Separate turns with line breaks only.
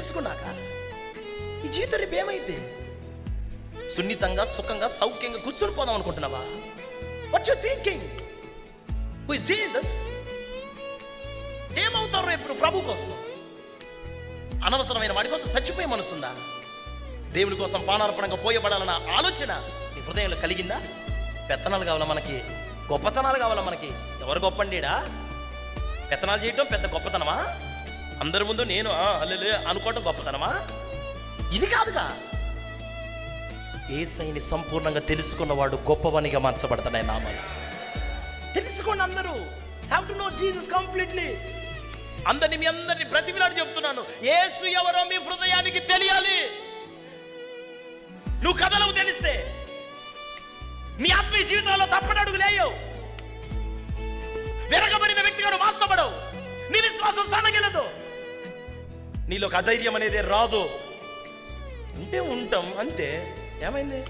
తెలుసుకున్నాక ఈ జీవితం రేపు ఏమైతే సున్నితంగా సుఖంగా సౌఖ్యంగా కూర్చొని పోదాం అనుకుంటున్నావా? What you thinking? Who is Jesus? ఏమవుతారు రేపు నువ్వు ప్రభు కోసం? అనవసరమైన వాడి కోసం చచ్చిపోయే మనసుందా? దేవుని కోసం పానార్పణంగా పోయబడాలన్న ఆలోచన నీ హృదయంలో కలిగిందా? పెత్తనాలు కావాలా మనకి? గొప్పతనాలు కావాలా మనకి? ఎవరు గొప్పండిడా? పెత్తనాలు చేయటం పెద్ద గొప్పతనమా? అందరి ముందు నేను అల్లెలే అనుకోవటం గొప్పతనమా? ఇది కాదుగా. యేసయ్యని సంపూర్ణంగా తెలుసుకున్నవాడు గొప్పవానిగా మార్చబడతాడు. నామాలు తెలుసుకోండి అందరూ. Have to know Jesus completely. అందరిని మీ అందరిని ప్రతిమిలాడి చెప్తున్నాను, యేసు ఎవరో మీ హృదయానికి తెలియాలి. నువ్వు కథలకు తెలిస్తే నీ ఆత్మీయ జీవితంలో తప్పనడుగు లేయవు. వెరగబడిన వ్యక్తిగా మార్చబడవు. నీ విశ్వాసం సన్నగిలదు. నీలోకి అధైర్యం అనేది రాదు. ఉంటే ఉంటాం అంతే. ఏమైంది?